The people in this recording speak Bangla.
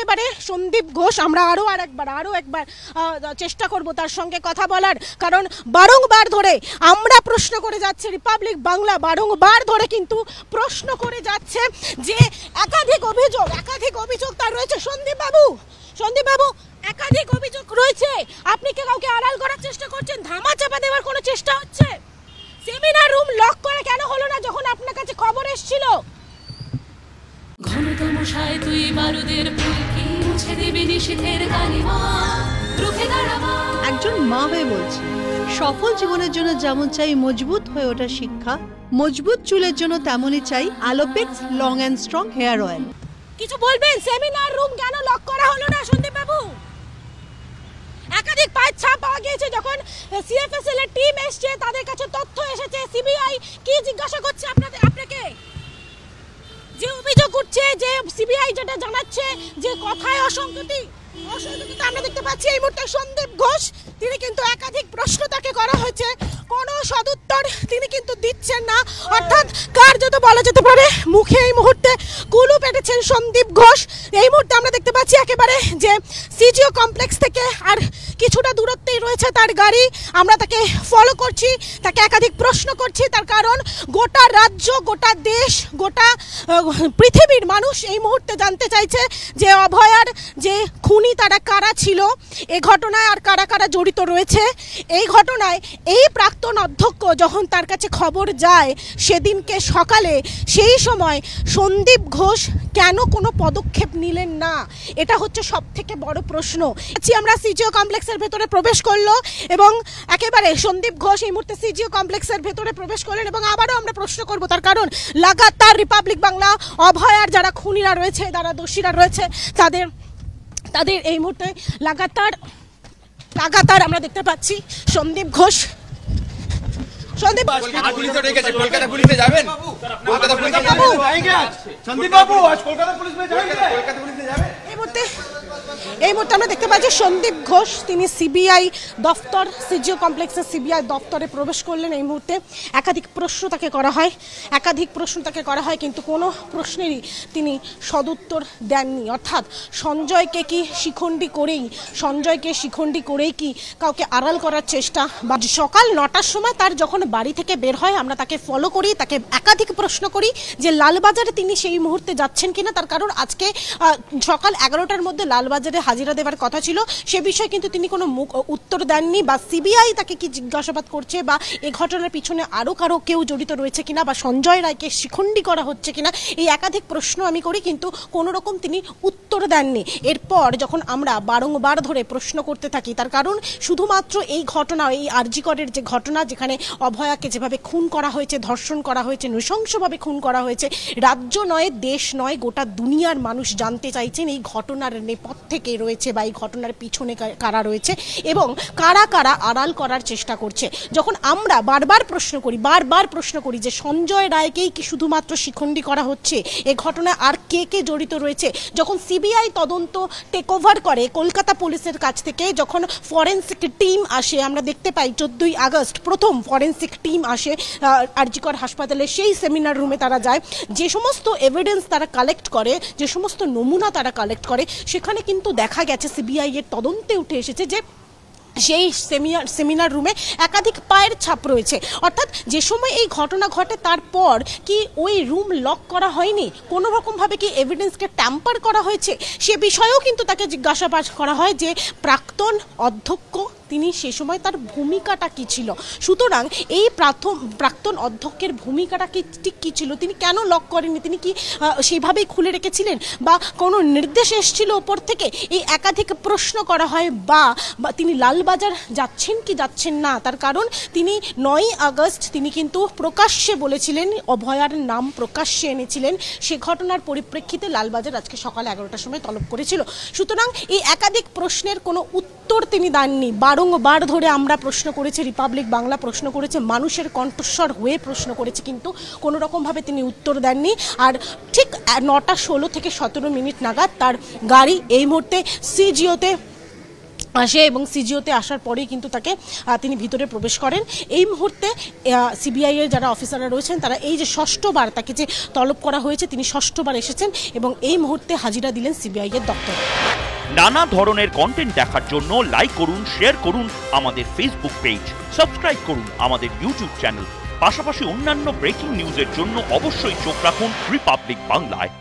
একেবারে সন্দীপ ঘোষ আমরা আরও একবার চেষ্টা করব তার সঙ্গে কথা বলার, কারণ বারংবার ধরে আমরা প্রশ্ন করে যাচ্ছি, রিপাবলিক বাংলা বারংবার ধরে কিন্তু প্রশ্ন করে যাচ্ছে যে একাধিক অভিযোগ তার রয়েছে। সন্দীপ বাবু একাধিক অভিযোগ রয়েছে, আপনি কি কাউকে আড়াল করার চেষ্টা করছেন? ধামাচাপা দেওয়ার কোনো চেষ্টা হচ্ছে? সেমিনার রুম লক করে কেন হলো না যখন আপনার কাছে খবর এসেছিল? ঘনতম সায় তুই বারুদের ফুলকি মুছে দেবে নিষেধের কালিমা, রুখে দাঁড়াবা। একজন মা হয়ে বলছি, সফল জীবনের জন্য যেমন চাই মজবুত হয়ে ওঠা শিক্ষা, মজবুত চুলের জন্য তেমনই চাই Alopex long and strong hair oil. কিছু বলবেন? সেমিনার রুম কেন লক করা হলো না সন্দীপ বাবু? একাধিক পায়ের ছাপ পাওয়া গিয়েছে, যখন সিএফএসএল এর টিম এসছে তাদের কাছে তথ্য এসেছে। সিবিআই কি জিজ্ঞাসা করছে আপনাকে? যে অভিযোগ উঠছে, যে সিবিআই যেটা জানাচ্ছে যে কথায় অসঙ্গতি আমরা দেখতে পাচ্ছি এই মুহূর্তে সন্দীপ ঘোষ তিনি কিন্তু একাধিক প্রশ্ন তাকে করা হয়েছে, কোনো সদুত্তর তিনি কিন্তু দিচ্ছেন না। অর্থাৎ কার্যত বলা যেতে পারে মুখে এই মুহূর্তে কুলু পেটেছেন সন্দীপ ঘোষ। এই মুহূর্তে আমরা দেখতে পাচ্ছি একেবারে যে সিজিও কমপ্লেক্স থেকে আর কিছুটা দূরত্বেই রয়েছে তার গাড়ি। আমরা তাকে ফলো করছি, তাকে একাধিক প্রশ্ন করছি, তার কারণ গোটা রাজ্য, গোটা দেশ, গোটা পৃথিবীর মানুষ এই মুহূর্তে জানতে চাইছে যে অভয়ার যে খুনি তারা কারা ছিল, এই ঘটনায় আর কারা কারা জড়িত রয়েছে। এই ঘটনায় এই প্রাক্তন অধ্যক্ষ যখন তার কাছে খবর যায় সেদিনকে সকালে, সেই সময় সন্দীপ ঘোষ কেন কোনো পদক্ষেপ নিলেন না? এটা হচ্ছে সব থেকে বড় প্রশ্ন। আমরা সিজিও কমপ্লেক্সের ভেতরে প্রবেশ করলো এবং একেবারে সন্দীপ ঘোষ এই মুহূর্তে সিজিও কমপ্লেক্সের ভেতরে প্রবেশ করলেন এবং আবারও আমরা প্রশ্ন করব, তার কারণ লাগাতার রিপাবলিক বাংলা অভয়ার যারা খুনিরা রয়েছে, যারা দোষীরা রয়েছে তাদের এই মুহূর্তে লাগাতার আমরা দেখতে পাচ্ছি সন্দীপ ঘোষ। এই মুহূর্তে আমরা দেখতে পাচ্ছি সন্দীপ ঘোষ তিনি সিবিআই দফতর, সিজিও কমপ্লেক্সের সিবিআই দফতরে প্রবেশ করলেন। এই মুহূর্তে একাধিক প্রশ্ন তাকে করা হয় কিন্তু কোনো প্রশ্নেরই তিনি সদুত্তর দেননি। অর্থাৎ সঞ্জয়কে শিখণ্ডী করেই কি কাউকে আড়াল করার চেষ্টা? বা সকাল 9টার সময় তার যখন বাড়ি থেকে বের হয় আমরা তাকে ফলো করি, তাকে একাধিক প্রশ্ন করি যে লালবাজারে তিনি সেই মুহূর্তে যাচ্ছেন কিনা, তার কারণ আজকে সকাল 11টার মধ্যে লালবাজারে হাজিরা দেওয়ার কথা ছিল। সে বিষয়ে কিন্তু তিনি কোনো উত্তর দেননি, বা সিবিআই তাকে কি জিজ্ঞাসাবাদ করছে, বা এই ঘটনার পিছনে আরও কেউ জড়িত রয়েছে কিনা, বা সঞ্জয় রায়কে শিখণ্ডী করা হচ্ছে কিনা, এই একাধিক প্রশ্ন আমি করি কিন্তু কোনো রকম তিনি উত্তর দেননি। এরপর যখন আমরা বারংবার ধরে প্রশ্ন করতে থাকি, তার কারণ শুধুমাত্র এই ঘটনা, এই আরজি করের যে ঘটনা যেখানে অভয়াকে যেভাবে খুন করা হয়েছে, ধর্ষণ করা হয়েছে, নৃশংসভাবে খুন করা হয়েছে, রাজ্য নয়, দেশ নয়, গোটা দুনিয়ার মানুষ জানতে চাইছেন এই ঘটনার নেপথ্যে থেকে রয়েছে বা এই ঘটনার পিছনে কারা রয়েছে এবং কারা কারা আড়াল করার চেষ্টা করছে। যখন আমরা বারবার প্রশ্ন করি যে সঞ্জয় রায়কেই কি শুধুমাত্র শিখণ্ডী করা হচ্ছে, এই ঘটনায় আর কে কে জড়িত রয়েছে, যখন সিবিআই তদন্ত টেক ওভার করে কলকাতা পুলিশের কাছ থেকে, যখন ফরেন্সিক টিম আসে, আমরা দেখতে পাই 14ই আগস্ট প্রথম ফরেন্সিক টিম আসে আরজি কর হাসপাতালে, সেই সেমিনার রুমে তারা যায়, যে সমস্ত এভিডেন্স তারা কালেক্ট করে, যে সমস্ত নমুনা তারা কালেক্ট করে, সেখানে কিন্তু দেখা গেছে সিবিআই এর তদন্তে উঠে এসেছে যে সেই সেমিনার রুমে একাধিক পায়ের ছাপ রয়েছে। অর্থাৎ যে সময় এই ঘটনা ঘটে তারপর কি ওই রুম লক করা হয়নি, কোনো রকমভাবে কি এভিডেন্সকে ট্যাম্পার করা হয়েছে, সে বিষয়েও কিন্তু তাকে জিজ্ঞাসাবাদ করা হয় যে প্রাক্তন অধ্যক্ষ তিনি সে সময় তার ভূমিকাটা কী ছিল। সুতরাং এই প্রাক্তন অধ্যক্ষের ভূমিকাটা কী ছিল, তিনি কেন লক করেননি, তিনি কি সেইভাবেই খুলে রেখেছিলেন, বা কোনো নির্দেশ এসেছিল ওপর থেকে, এই একাধিক প্রশ্ন করা হয়। বা তিনি লালবাজার যাচ্ছেন কি যাচ্ছেন না, তার কারণ তিনি 9ই আগস্ট তিনি কিন্তু প্রকাশ্যে বলেছিলেন, অভয়ার নাম প্রকাশ্যে এনেছিলেন, সে ঘটনার পরিপ্রেক্ষিতে লালবাজার আজকে সকাল 11টার সময় তলব করেছিল। সুতরাং এই একাধিক প্রশ্নের কোনো উত্তর তিনি দেননি। বারংবার ধরে আমরা প্রশ্ন করেছি, রিপাবলিক বাংলা প্রশ্ন করেছে, মানুষের কণ্ঠস্বর হয়ে প্রশ্ন করেছে, কিন্তু কোনো রকমভাবে তিনি উত্তর দেননি। আর ঠিক 9টা 16 থেকে 17 মিনিট নাগাদ তার গাড়ি এই মুহূর্তে সিজিওতে আসে এবং সিজিওতে আসার পরেই কিন্তু তাকে তিনি ভিতরে প্রবেশ করেন। এই মুহূর্তে সিবিআই এর যারা অফিসাররা রয়েছেন তারা এই যে ষষ্ঠবার তাকে যে তলব করা হয়েছে, তিনি ষষ্ঠবার এসেছেন এবং এই মুহূর্তে হাজিরা দিলেন সিবিআই এর দপ্তরে। নানা ধরনের কন্টেন্ট দেখার জন্য লাইক করুন, শেয়ার করুন আমাদের ফেসবুক পেজ, সাবস্ক্রাইব করুন আমাদের ইউটিউব চ্যানেল। পাশাপাশি অন্যান্য ব্রেকিং নিউজের জন্য অবশ্যই চোখ রাখুন রিপাবলিক বাংলায়।